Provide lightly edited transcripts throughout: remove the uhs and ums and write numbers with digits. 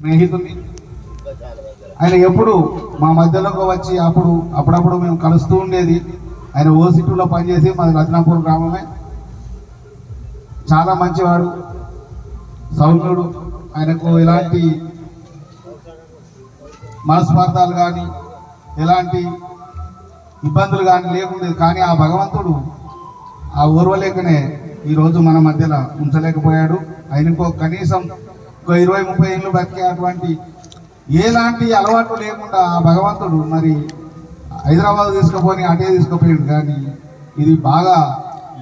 స్నేహితుడిని. ఆయన ఎప్పుడు మా మధ్యలోకి వచ్చి అప్పుడప్పుడు మేము కలుస్తూ ఉండేది. ఆయన ఓసిటీలో పనిచేసి మాది రత్నాపూర్ గ్రామమే. చాలా మంచివాడు, సౌమ్యుడు. ఆయనకు ఎలాంటి మనస్పార్థాలు కానీ ఎలాంటి ఇబ్బందులు కానీ లేకుండేది. కానీ ఆ భగవంతుడు ఆ ఓర్వలేకనే ఈరోజు మన మధ్యలో ఉంచలేకపోయాడు. ఆయనకు కనీసం ఒక 20-30 ఏళ్ళు బతికే అటువంటి ఎలాంటి అలవాటు లేకుండా ఆ భగవంతుడు మరి హైదరాబాద్ తీసుకుపోయి అటే తీసుకుపోయాడు. కానీ ఇది బాగా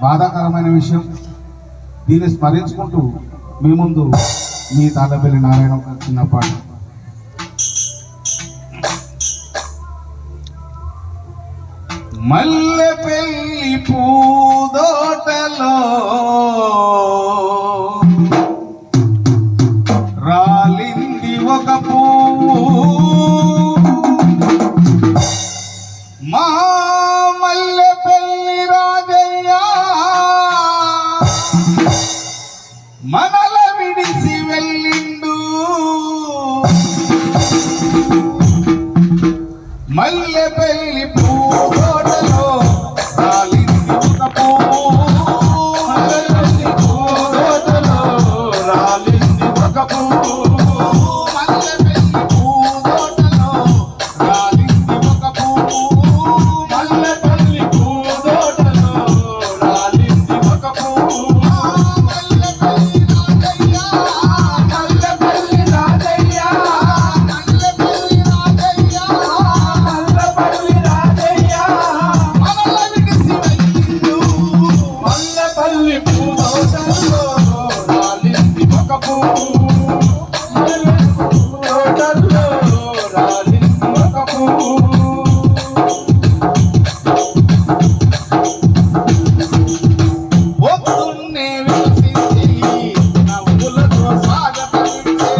బాధాకరమైన విషయం. దీన్ని స్మరించుకుంటూ మీ ముందు మీ తాళ్ళపల్లి నారాయణ ఒక చిన్న పాట. మల్లెపల్లి పూదోటలో రాలింది ఒక పువ్వు, మా మల్లెపల్లి రాజయ్య మనల విడిసి వెళ్ళిండు. మల్లెపల్లి పూదోటలో రాలింది ఒక పువ్వు, మల్లెపల్లి పూదోటలో రాలింది ఒక పువ్వు, మల్లెపల్లి పూదోటలో రాలింది ఒక పువ్వు, మల్లెపల్లి పూదోటలో రాలింది ఒక పువ్వు. మల్లెపల్లి రాజయ్య, మల్లెపల్లి రాజయ్య, మల్లెపల్లి రాజయ్య, మల్లెపల్లి రాజయ్య మనల విడిసి వెళ్ళిండు. మల్లెపల్లి పూదోటలో రాలింది ఒక పువ్వు, పూదోటలో రాలింది ఒక పువ్వు. పొద్దున్నే వికసించి నవ్వులతో సాగతమిచ్చే,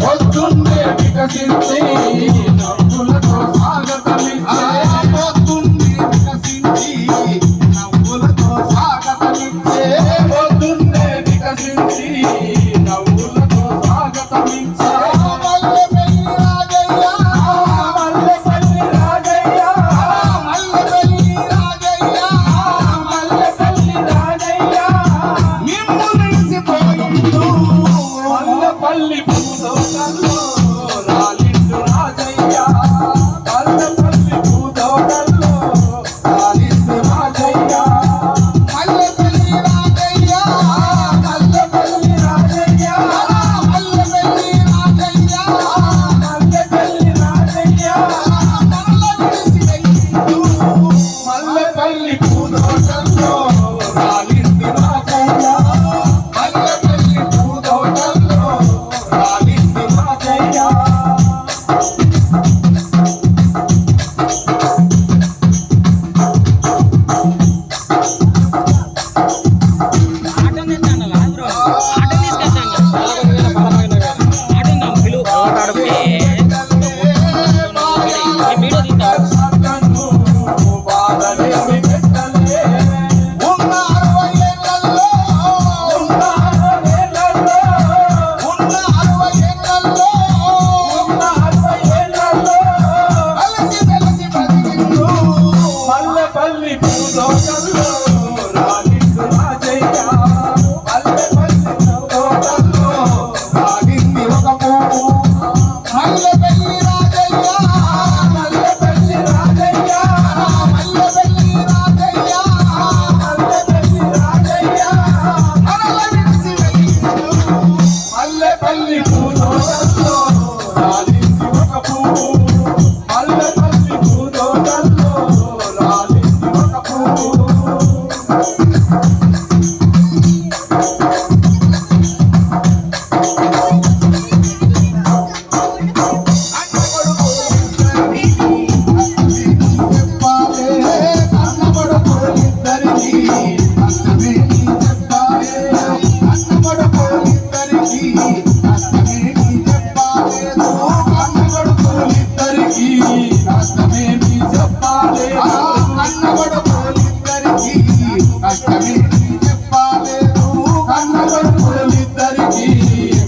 పొద్దున్నే వికసించి నవ్వులతో సాగతమిచ్చే, పొద్దున్నే వికసించి నవ్వులతో సాగతమిచ్చే, పొద్దున్నే వికసించి నవ్వులతో సాగతమిచ్చే. మల్లెపల్లి రాజయ్య, మల్లెపల్లి రాజయ్య, మల్లెపల్లి రాజయ్య, మల్లెపల్లి రాజయ్య మిమ్ము నిలిసిపోయిండు. మల్లెపల్లి పూదోటలో రాలిండు రాజయ్య, మల్లెపల్లి పూదోటలో రాలిండు రాజయ్య, మల్లెపల్లి రాజయ్య, మల్లెపల్లి రాజయ్య, మల్లెపల్లి రాజయ్య, మల్లెపల్లి రాజయ్య మనల విడిసి వెళ్ళిండు. మల్లెపల్లి పూదోటలో రాలింది రాజయ్య, మల్లెపల్లి పూదోటలో రాలింది రాజయ్య. బాధలేమి పెట్టలే ఉన్న 60 ఏళ్లలో, ఉన్న 60 ఏళ్లలో, ఉన్న 60 ఏళ్లలో, ఉన్న 60 ఏళ్లలో కలిసి మెలిసి బతికిండు. మల్లెపల్లి పూదోటలో రాలిండు రాజయ్య, మల్లెపల్లి పూదోటలో రాలింది ఒక పువ్వు, మల్లెపల్లి రాజయ్య, మల్లెపల్లి రాజయ్య, మల్లెపల్లి రాజయ్య, మల్లెపల్లి రాజయ్య మనల విడిసి వెళ్ళిండు. మల్లెపల్లి పూదోటలో రాలింది ఒక పువ్వు, మల్లెపల్లి పూదోటలో రాలింది ఒక పువ్వు.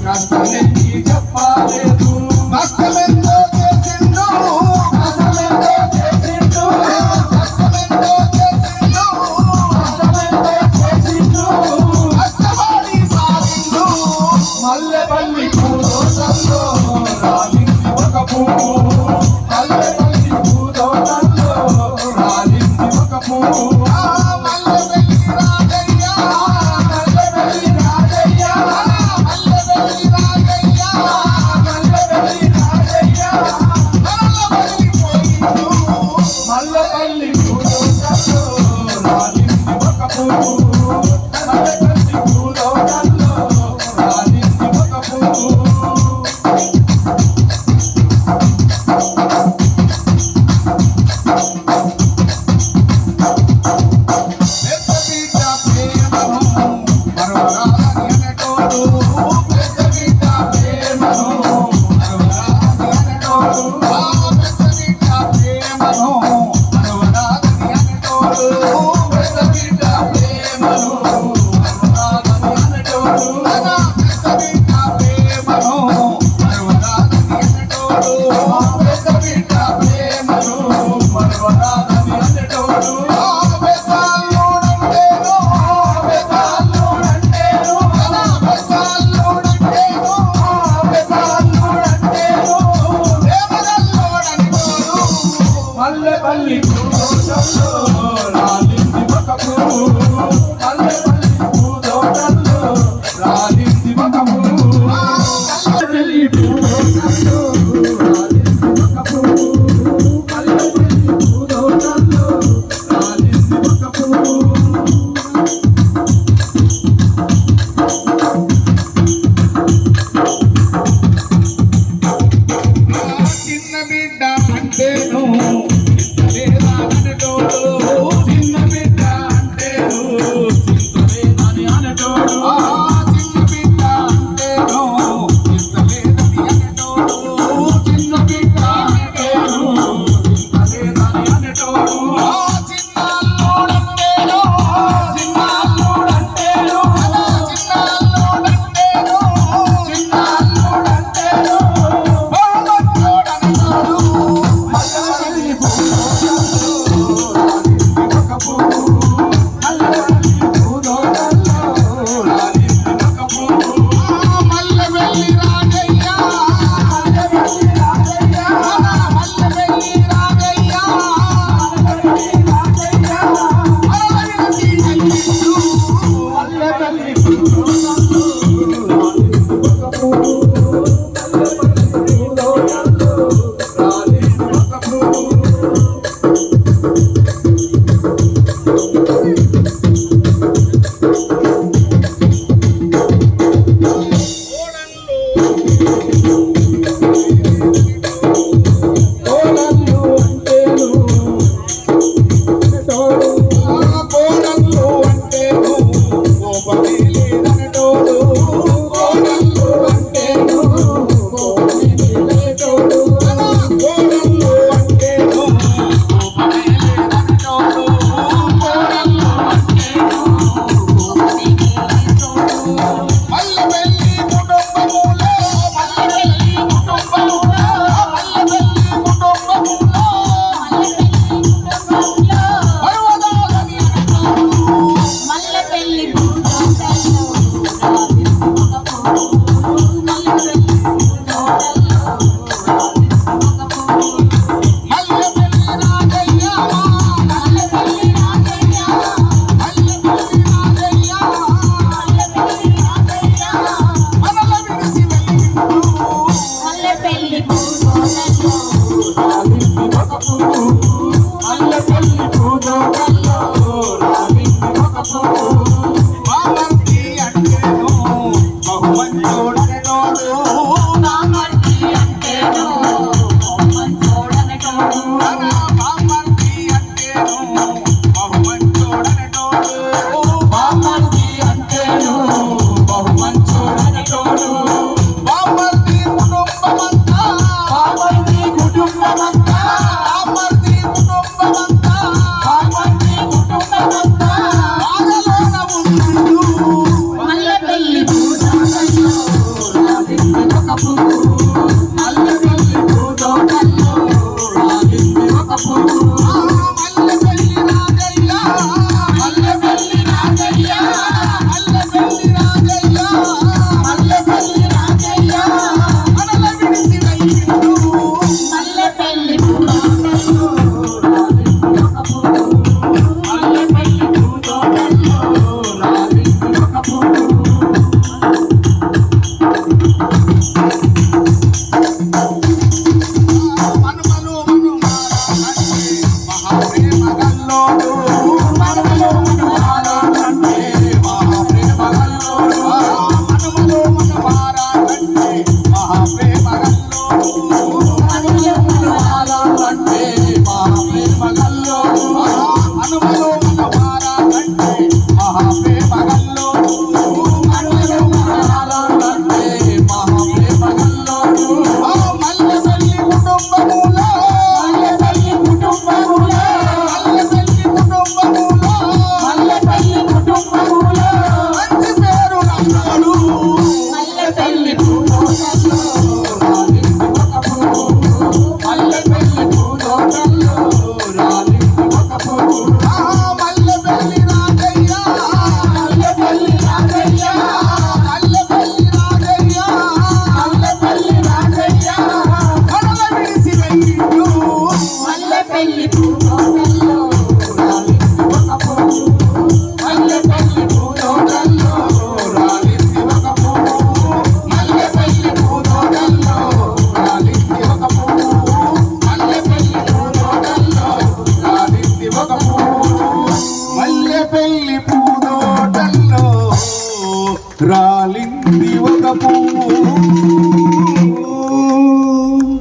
కష్టమేమి చెప్పలేదు.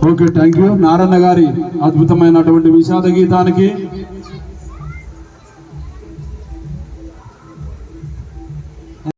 Okay, thank you. నారాయణ గారి అద్భుతమైనటువంటి విషాద గీతానికి